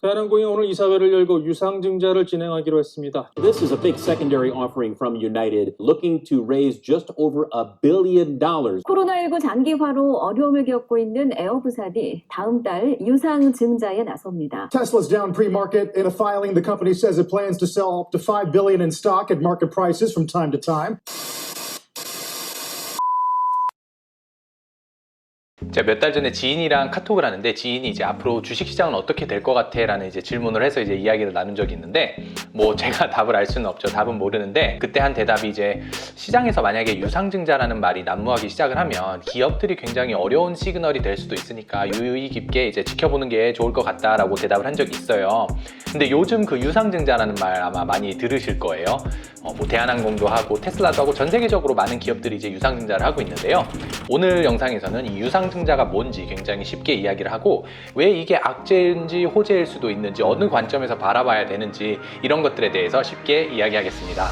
대한항공이 오늘 이사회를 열고 유상증자를 진행하기로 했습니다. This is a big secondary offering from United, looking to raise just over $1 billion. 코로나19 장기화로 어려움을 겪고 있는 에어부산이 다음 달 유상증자에 나섭니다. Tesla's down pre-market. In a filing, the company says it plans to sell up to $5 billion in stock at market prices from time to time. 제가 몇 달 전에 지인이랑 카톡을 하는데 지인이 이제 앞으로 주식시장은 어떻게 될 것 같아? 라는 이제 질문을 해서 이제 이야기를 나눈 적이 있는데 뭐 제가 답을 알 수는 없죠. 답은 모르는데 그때 한 대답이 이제 시장에서 만약에 유상증자라는 말이 난무하기 시작을 하면 기업들이 굉장히 어려운 시그널이 될 수도 있으니까 유의 깊게 이제 지켜보는 게 좋을 것 같다라고 대답을 한 적이 있어요. 근데 요즘 그 유상증자라는 말 아마 많이 들으실 거예요. 뭐 대한항공도 하고 테슬라도 하고 전 세계적으로 많은 기업들이 이제 유상증자를 하고 있는데요. 오늘 영상에서는 이 유상증자가 뭔지 굉장히 쉽게 이야기를 하고 왜 이게 악재인지 호재일 수도 있는지 어느 관점에서 바라봐야 되는지 이런 것들에 대해서 쉽게 이야기하겠습니다.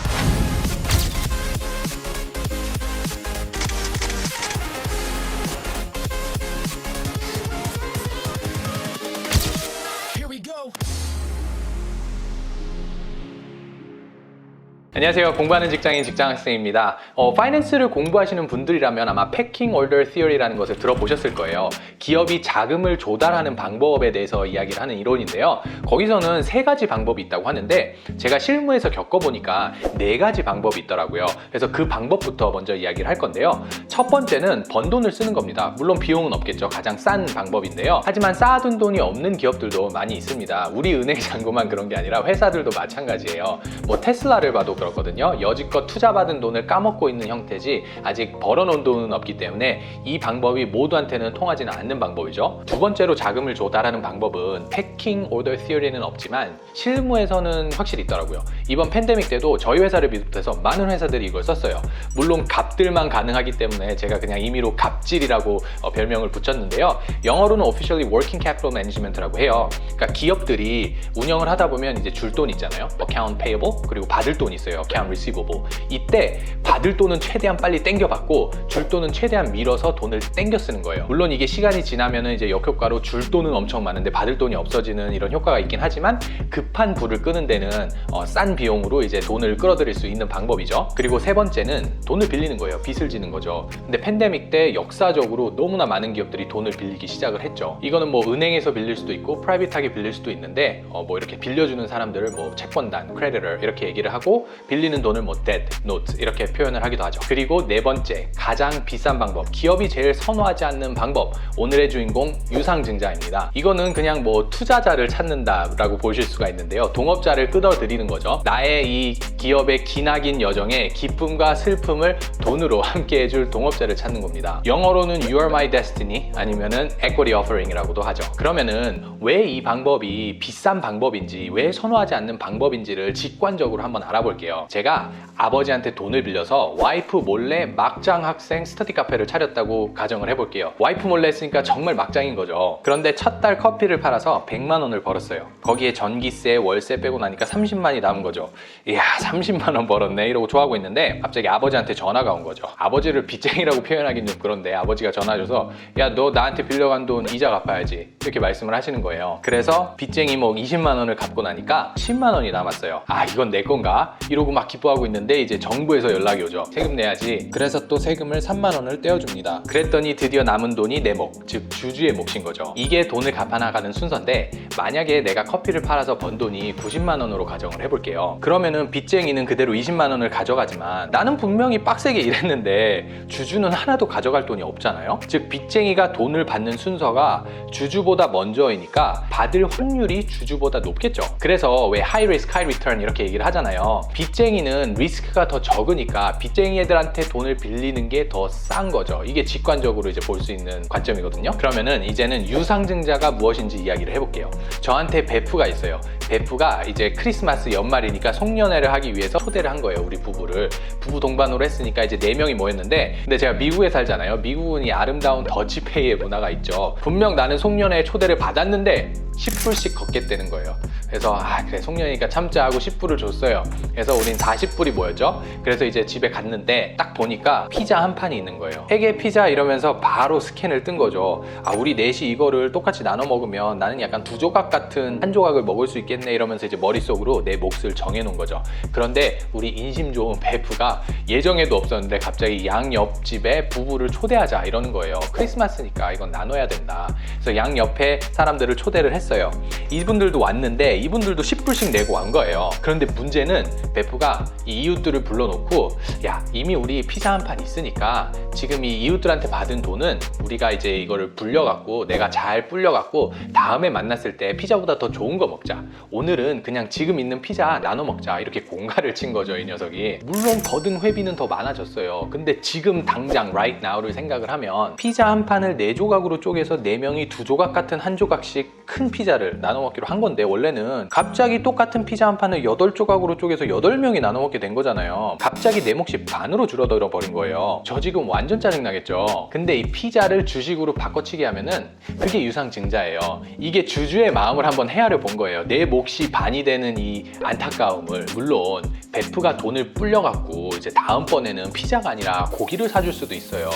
안녕하세요. 공부하는 직장인 직장학생입니다. 파이낸스를 공부하시는 분들이라면 아마 패킹 order theory라는 것을 들어보셨을 거예요. 기업이 자금을 조달하는 방법에 대해서 이야기를 하는 이론인데요. 거기서는 3가지 방법이 있다고 하는데 제가 실무에서 겪어보니까 4가지 방법이 있더라고요. 그래서 그 방법부터 먼저 이야기를 할 건데요. 첫 번째는 번 돈을 쓰는 겁니다. 물론 비용은 없겠죠. 가장 싼 방법인데요. 하지만 쌓아둔 돈이 없는 기업들도 많이 있습니다. 우리 은행 잔고만 그런 게 아니라 회사들도 마찬가지예요. 뭐 테슬라를 봐도 그렇거든요. 여지껏 투자받은 돈을 까먹고 있는 형태지 아직 벌어놓은 돈은 없기 때문에 이 방법이 모두한테는 통하지는 않는 방법이죠. 두 번째로 자금을 조달하는 방법은 패킹 오더 티어리는 없지만 실무에서는 확실히 있더라고요. 이번 팬데믹 때도 저희 회사를 비롯해서 많은 회사들이 이걸 썼어요. 물론 갑들만 가능하기 때문에 제가 그냥 임의로 갑질이라고 별명을 붙였는데요. 영어로는 officially working capital management라고 해요. 그러니까 기업들이 운영을 하다 보면 이제 줄 돈 있잖아요. account payable 그리고 받을 돈이 있어요. account receivable. 이때 받을 돈은 최대한 빨리 땡겨받고 줄 돈은 최대한 밀어서 돈을 땡겨 쓰는 거예요. 물론 이게 시간이 지나면은 이제 역효과로 줄 돈은 엄청 많은데 받을 돈이 없어지는 이런 효과가 있긴 하지만 급한 불을 끄는 데는 싼 비용으로 이제 돈을 끌어들일 수 있는 방법이죠. 그리고 세 번째는 돈을 빌리는 거예요. 빚을 지는 거죠. 근데 팬데믹 때 역사적으로 너무나 많은 기업들이 돈을 빌리기 시작을 했죠. 이거는 뭐 은행에서 빌릴 수도 있고 프라이빗하게 빌릴 수도 있는데 뭐 이렇게 빌려주는 사람들을 뭐 채권단, creditor 이렇게 얘기를 하고 빌리는 돈을 뭐 debt, note 이렇게 표현을 하기도 하죠. 그리고 네 번째, 가장 비싼 방법, 기업이 제일 선호하지 않는 방법, 오늘의 주인공 유상증자입니다. 이거는 그냥 뭐 투자자를 찾는다라고 보실 수가 있는데요. 동업자를 끌어들이는 거죠. 나의 이 기업의 기나긴 여정에 기쁨과 슬픔을 돈으로 함께 해줄 동업자를 찾는 겁니다. 영어로는 You are my destiny 아니면은 equity offering이라고도 하죠. 그러면은 왜 이 방법이 비싼 방법인지, 왜 선호하지 않는 방법인지를 직관적으로 한번 알아볼게요. 제가 아버지한테 돈을 빌려서 와이프 몰래 막장 학생 스터디 카페를 차렸다고 가정을 해볼게요. 와이프 몰래 했으니까 정말 막장인 거죠. 그런데 첫 달 커피를 팔아서 100만 원을 벌었어요. 거기에 전기세, 월세 빼고 나니까 30만이 남은 거죠. 이야, 30만 원 벌었네 이러고 좋아하고 있는데 갑자기 아버지한테 전화가 온 거죠. 아버지를 빚쟁이라고 표현하긴 좀 그런데 아버지가 전화 줘서 야, 너 나한테 빌려간 돈 이자 갚아야지 이렇게 말씀을 하시는 거예요. 그래서 빚쟁이 뭐 20만 원을 갚고 나니까 10만 원이 남았어요. 아, 이건 내 건가? 이러고 막 기뻐하고 있는데 이제 정부에서 연락이 오죠. 세금 내야지. 그래서 또 세금을 3만 원을 떼어줍니다. 그랬더니 드디어 남은 돈이 내 몫, 즉 주주의 몫인 거죠. 이게 돈을 갚아나가는 순서인데 만약에 내가 커피를 팔아서 번 돈이 90만 원으로 가정을 해볼게요. 그러면은 빚쟁이는 그대로 20만 원을 가져가지만 나는 분명히 빡세게 일했는데 주주는 하나도 가져갈 돈이 없잖아요. 즉 빚쟁이가 돈을 받는 순서가 주주보다 먼저이니까 받을 확률이 주주보다 높겠죠. 그래서 왜 high risk, high return 이렇게 얘기를 하잖아요. 빚쟁이는 리스크가 더 적으니까 빚쟁이 애들한테 돈을 빌리는 게 더 싼 거죠. 이게 직관적으로 이제 볼 수 있는 관점이거든요. 그러면은 이제는 유상증자가 무엇인지 이야기를 해볼게요. 저한테 베프가 있어요. 베프가 이제 크리스마스 연말이니까 송년회를 하기 위해서 초대를 한 거예요. 우리 부부를. 부부 동반으로 했으니까 이제 4명이 모였는데, 근데 제가 미국에 살잖아요. 미국은 이 아름다운 더치페이의 문화가 있죠. 분명 나는 송년회에 초대를 받았는데 10불씩 걷겠다는 거예요. 그래서 그래 송년회니까 참자 하고 10불을 줬어요. 그래서 우린 40불이 모였죠. 그래서 이제 집에 갔는데 딱 보니까 피자 한 판이 있는 거예요. 3개 피자 이러면서 바로 스캔을 뜬 거죠. 우리 넷이 이거를 똑같이 나눠 먹으면 나는 약간 2조각 같은 한 조각을 먹을 수 있겠네 이러면서 이제 머릿속으로 내 몫을 정해놓은 거죠. 그런데 우리 인심 좋은 베프가 예정에도 없었는데 갑자기 양 옆집에 부부를 초대하자 이러는 거예요. 크리스마스니까 이건 나눠야 된다. 그래서 양 옆에 사람들을 초대를 했어요. 이분들도 왔는데 이분들도 10불씩 내고 간 거예요. 그런데 문제는 베프가 이 이웃들을 불러놓고, 야, 이미 우리 피자 한 판 있으니까 지금 이 이웃들한테 받은 돈은 우리가 이제 이거를 불려갖고 내가 잘 불려갖고 다음에 만났을 때 피자보다 더 좋은 거 먹자. 오늘은 그냥 지금 있는 피자 나눠 먹자. 이렇게 공갈을 친 거죠, 이 녀석이. 물론 거둔 회비는 더 많아졌어요. 근데 지금 당장 right now를 생각을 하면 피자 한 판을 4조각으로 쪼개서 4명이 2조각 같은 한 조각씩 큰 피자를 나눠 먹기로 한 건데, 원래는 갑자기 똑같은 피자 한 판을 8조각으로 쪼개서 8명이 나눠 먹게 된 거잖아요. 갑자기 내 몫이 반으로 줄어들어 버린 거예요. 저 지금 완전 짜증나겠죠. 근데 이 피자를 주식으로 바꿔치기 하면은 그게 유상증자예요. 이게 주주의 마음을 한번 헤아려 본 거예요. 내 몫이 반이 되는 이 안타까움을. 물론 베프가 돈을 불려갖고 이제 다음번에는 피자가 아니라 고기를 사줄 수도 있어요.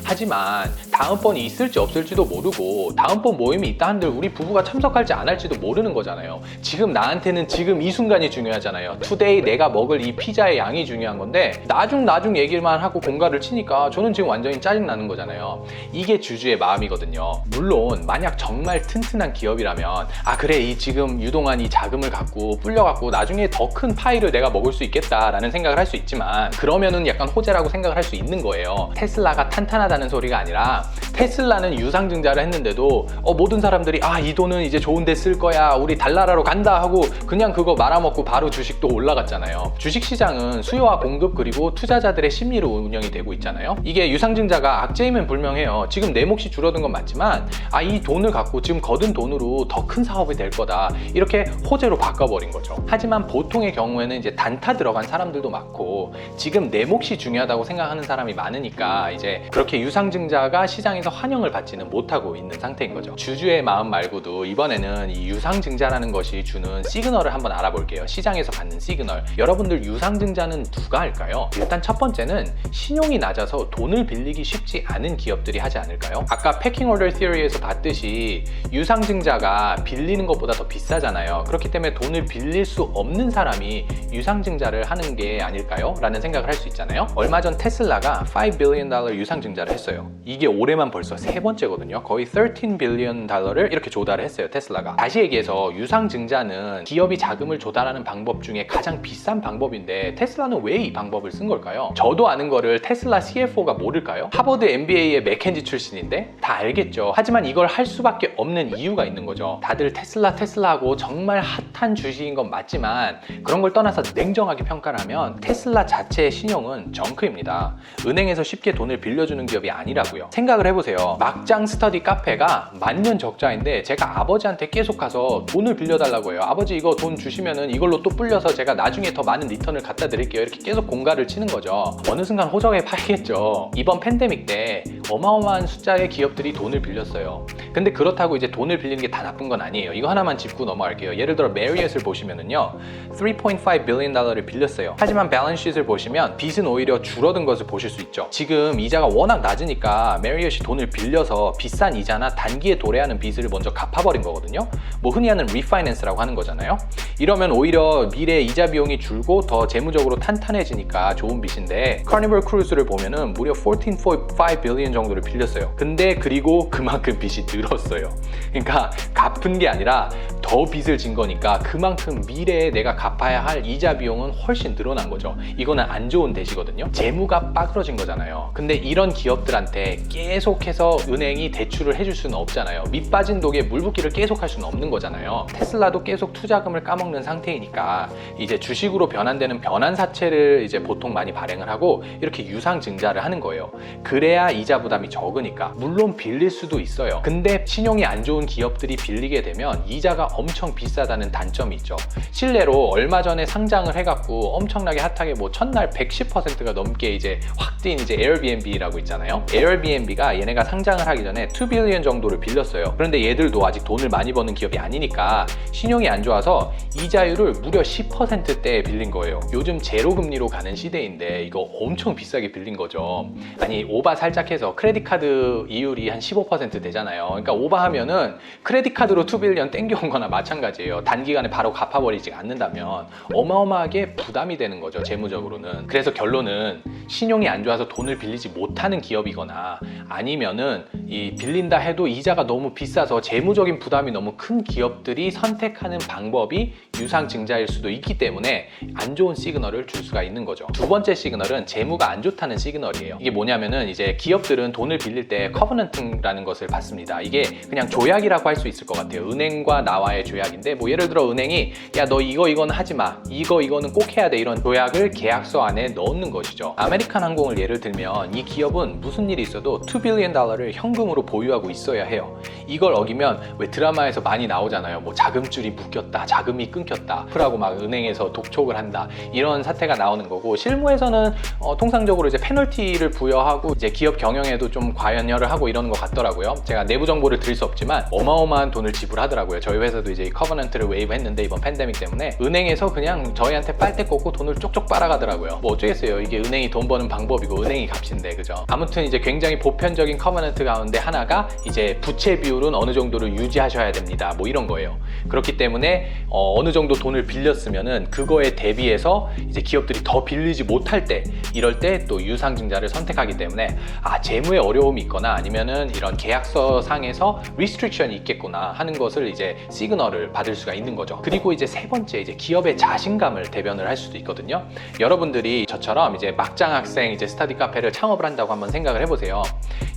하지만 다음번이 있을지 없을지도 모르고 다음번 모임이 있다 한들 우리 부부가 참석할지 안 할지도 모르는 거잖아요. 지금 나한테는 지금 이 순간이 중요하잖아요. 투데이 내가 먹을 이 피자의 양이 중요한 건데 나중 얘기만 하고 공갈을 치니까 저는 지금 완전히 짜증나는 거잖아요. 이게 주주의 마음이거든요. 물론 만약 정말 튼튼한 기업이라면 그래 이 지금 유동한 이 자금을 갖고 불려갖고 나중에 더 큰 파이를 내가 먹을 수 있겠다라는 생각을 할 수 있지만, 그러면은 약간 호재라고 생각을 할 수 있는 거예요. 테슬라가 탄탄하다는 소리가 아니라 테슬라는 유상증자를 했는데도 모든 사람들이 이 돈은 이제 좋은 데 쓸 거야, 우리 달나라로 간다 하고 그냥 그거 말아먹고 바로 주식도 올라갔잖아요. 주식시장은 수요와 공급 그리고 투자자들의 심리로 운영이 되고 있잖아요. 이게 유상증자가 악재이면 불명해요. 지금 내 몫이 줄어든 건 맞지만 이 돈을 갖고 지금 거둔 돈으로 더 큰 사업이 될 거다, 이렇게 호재로 바꿔버린 거죠. 하지만 보통의 경우에는 이제 단타 들어간 사람들도 많고 지금 내 몫이 중요하다고 생각하는 사람이 많으니까 이제 그렇게 유상증자가 시장에서 환영을 받지는 못하고 있는 상태인 거죠. 주주의 마음 말고도 이번에는 이 유상증자라는 것이 주는 시그널을 한번 알아볼게요. 시장에서 받는 시그널. 여러분들 유상증자는 누가 할까요? 일단 첫 번째는 신용이 낮아서 돈을 빌리기 쉽지 않은 기업들이 하지 않을까요? 아까 패킹 오더 티어리에서 봤듯이 유상증자가 빌리는 것보다 더 비싸잖아요. 그렇기 때문에 돈을 빌릴 수 없는 사람이 유상증자를 하는 게 아닐까요? 라는 생각을 할 수 있잖아요. 얼마 전 테슬라가 $5 billion 유상증자를 했어요. 이게 올해만 벌써 3번째거든요. 거의 $13 billion 이렇게 조달을 했어요, 테슬라가. 다시 얘기해서 유상증자는 기업이 자금을 조달하는 방법 중에 가장 비싼 방법인데 테슬라는 왜 이 방법을 쓴 걸까요? 저도 아는 거를 테슬라 CFO가 모를까요? 하버드 MBA의 맥켄지 출신인데 다 알겠죠. 하지만 이걸 할 수밖에 없는 이유가 있는 거죠. 다들 테슬라하고 정말 핫한 주식인 건 맞지만 그런 걸 떠나서 냉정하게 평가를 하면 테슬라 자체의 신용은 정크입니다. 은행에서 쉽게 돈을 빌려주는 기업이 아니라고요. 생각을 해보세요. 막장 스터디 카페가 만년 적자인데 제가 아버지한테 계속 가서 돈을 빌려달라고 해요. 아버지 이거 돈 주시면은 이걸로 또 불려서 제가 나중에 더 많은 리턴을 갖다 드릴게요. 이렇게 계속 공갈을 치는 거죠. 어느 순간 호적에 팔겠죠. 이번 팬데믹 때 어마어마한 숫자의 기업들이 돈을 빌렸어요. 근데 그렇다고 이제 돈을 빌리는 게 다 나쁜 건 아니에요. 이거 하나만 짚고 넘어갈게요. 예를 들어 메리엇을 보시면은요, $3.5 billion을 빌렸어요. 하지만 밸런스시트를 보시면 빚은 오히려 줄어든 것을 보실 수 있죠. 지금 이자가 워낙 낮으니까 메리엇이 돈을 빌려서 비싼 이자나 단기에 도래하는 빚을 먼저 갚아버린 거거든요. 뭐 흔히 하는 리파이낸스라고 하는 거잖아요. 이러면 오히려 미래 이자 비용이 줄고 더 재무적으로 탄탄해지니까 좋은 빚인데, 카니발 크루즈를 보면은 무려 $14.5 billion 정도를 빌렸어요. 근데 그리고 그만큼 빚이 늘었어요. 그러니까 갚은 게 아니라 더 빚을 진 거니까 그만큼 미래에 내가 갚아야 할 이자 비용은 훨씬 늘어난 거죠. 이거는 안 좋은 대시거든요. 재무가 빠그러진 거잖아요. 근데 이런 기업들한테 계속해서 은행이 대출을 해줄 수는 없잖아요. 밑 빠진 독에 물 붓기를 계속 할 수는 없는 거잖아요. 테슬라도 계속 투자금을 까먹는 상태이니까 이제 주식으로 변환되는 변환사채를 이제 보통 많이 발행을 하고 이렇게 유상증자를 하는 거예요. 그래야 이자 부담이 적으니까. 물론 빌릴 수도 있어요. 근데 신용이 안 좋은 기업들이 빌리게 되면 이자가 엄청 비싸다는 단점이 있죠. 실례로 얼마 전에 상장을 해갖고 엄청나게 핫하게 뭐 첫날 110%가 넘게 이제 확 뛴 이제 에어비앤비라고 있잖아요. 에어비앤비가 얘네가 상장을 하기 전에 2 빌리언 정도를 빌렸어요. 그런데 얘들도 아직 돈을 많이 버는 기업이 아니니까 신용이 안 좋아서 이자율을 무려 10%대에 빌린 거예요. 요즘 제로 금리로 가는 시대인데 이거 엄청 비싸게 빌린 거죠. 아니 오바 살짝 해서 크레딧 카드 이율이 한 15% 되잖아요. 그러니까 오바하면은 크레딧 카드로 2 빌리언 땡겨온 거나 마찬가지예요. 단기간에 바로 갚아버리지 않는다면 어마어마하게 부담이 되는 거죠, 재무적으로는. 그래서 결론은 신용이 안 좋아서 돈을 빌리지 못하는 기업이거나 아니면은 이 빌린다 해도 이자가 너무 비싸서 재무적인 부담이 너무 큰 기업들이 선택하는 방법이 유상증자일 수도 있기 때문에 안 좋은 시그널을 줄 수가 있는 거죠. 두 번째 시그널은 재무가 안 좋다는 시그널이에요. 이게 뭐냐면은 이제 기업들은 돈을 빌릴 때 커버넌트라는 것을 받습니다. 이게 그냥 조약이라고 할 수 있을 것 같아요. 은행과 나와의 조약인데 뭐 예를 들어 은행이 야 너 이거는 하지 마, 이거는 꼭 해야 돼, 이런 조약을 계약서 안에 넣는 것이죠. 아메리칸 항공을 예를 들면 이 기업은 무슨 일이 있어도 2 빌리언 달러를 현금으로 보유하고 있어야 해요. 이걸 어기면 왜 드라마에서 많이 나오잖아요. 뭐 자금줄이 묶였다, 자금이 끊겼다, 그러고 막 은행에서 독촉을 한다, 이런 사태가 나오는 거고, 실무에서는 통상적으로 이제 페널티를 부여하고 이제 기업 경영에도 좀 과연여를 하고 이러는 것 같더라고요. 제가 내부 정보를 드릴 수 없지만 어마어마한 돈을 지불하더라고요. 저희 회사도 이제 이 커버넌트를 웨이브 했는데 이번 팬데믹 때문에 은행에서 그냥 저희한테 빨대 꽂고 돈을 쪽쪽 빨아가더라고요. 뭐 어쩌겠어요. 이게 은행이 돈 버는 방법이고 은행이 값인데, 그죠? 아무튼 이제 굉장히 보편적인 커버넌트 가운데 하나가 이제 부채 비율은 어느 정도를 유지하셔야 됩니다, 뭐 이런 거예요. 그렇기 때문에 어느 정도 돈을 빌렸으면은 그거에 대비해서 이제 기업들이 더 빌리지 못할 때, 이럴 때 또 유상증자를 선택하기 때문에 재무에 어려움이 있거나 아니면은 이런 계약서 상에서 리스트릭션이 있겠구나 하는 것을 이제 시그널을 받을 수가 있는 거죠. 그리고 이제 세 번째, 이제 기업의 자신감을 대변을 할 수도 있거든요. 여러분들이 저처럼 이제 막장 학생 이제 스터디 카페를 창업을 한다고 한번 생각을 해보세요.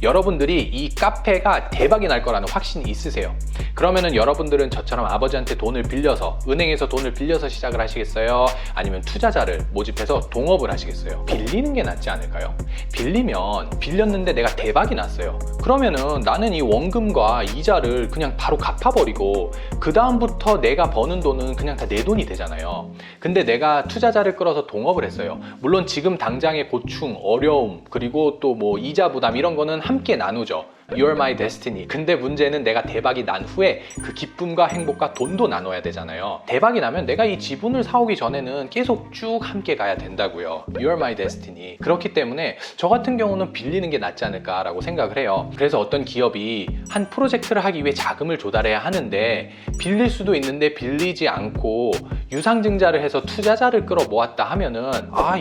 여러분들이 이 카페가 대박이 날 거라는 확신이 있으세요. 그러면은 여러분들은 저처럼 아버지한테 돈을 빌려서, 은행에서 돈을 빌려서 시작을 하시겠어요? 아니면 투자자를 모집해서 동업을 하시겠어요? 빌리는 게 낫지 않을까요? 빌렸는데 내가 대박이 났어요. 그러면은 나는 이 원금과 이자를 그냥 바로 갚아버리고 그 다음부터 내가 버는 돈은 그냥 다 내 돈이 되잖아요. 근데 내가 투자자를 끌어서 동업을 했어요. 물론 지금 당장의 고충, 어려움, 그리고 또 뭐 이자 부담 이런 거는 함께 나누죠. You're my destiny. 근데 문제는 내가 대박이 난 후에 그 기쁨과 행복과 돈도 나눠야 되잖아요. 대박이 나면 내가 이 지분을 사오기 전에는 계속 쭉 함께 가야 된다고요. You're my destiny. 그렇기 때문에 저 같은 경우는 빌리는 게 낫지 않을까라고 생각을 해요. 그래서 어떤 기업이 한 프로젝트를 하기 위해 자금을 조달해야 하는데 빌릴 수도 있는데 빌리지 않고 유상증자를 해서 투자자를 끌어 모았다 하면은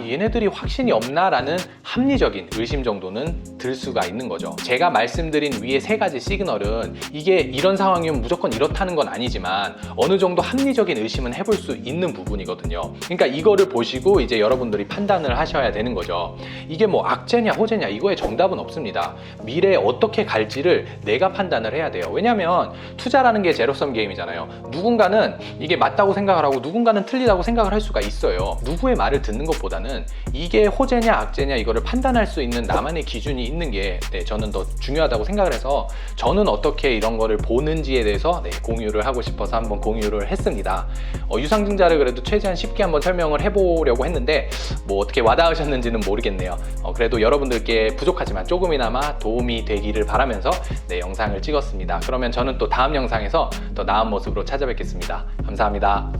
얘네들이 확신이 없나라는 합리적인 의심 정도는 들 수가 있는 거죠. 제가 말씀드린 위의 세 가지 시그널은 이게 이런 상황이면 무조건 이렇다는 건 아니지만 어느 정도 합리적인 의심은 해볼 수 있는 부분이거든요. 그러니까 이거를 보시고 이제 여러분들이 판단을 하셔야 되는 거죠. 이게 뭐 악재냐 호재냐 이거에 정답은 없습니다. 미래에 어떻게 갈지를 내가 판단을 해야 돼요. 왜냐면 투자라는 게 제로섬 게임이잖아요. 누군가는 이게 맞다고 생각을 하고 누군가는 틀리다고 생각을 할 수가 있어요. 누구의 말을 듣는 것보다는 이게 호재냐 악재냐 이거를 판단할 수 있는 나만의 기준이 있는 게 저는 더 중요하다고 생각을 해서 저는 어떻게 이런 거를 보는지에 대해서 공유를 하고 싶어서 한번 공유를 했습니다. 유상증자를 그래도 최대한 쉽게 한번 설명을 해보려고 했는데 뭐 어떻게 와닿으셨는지는 모르겠네요. 그래도 여러분들께 부족하지만 조금이나마 도움이 되기를 바라면서 영상을 찍었습니다. 그러면 저는 또 다음 영상에서 더 나은 모습으로 찾아뵙겠습니다. 감사합니다.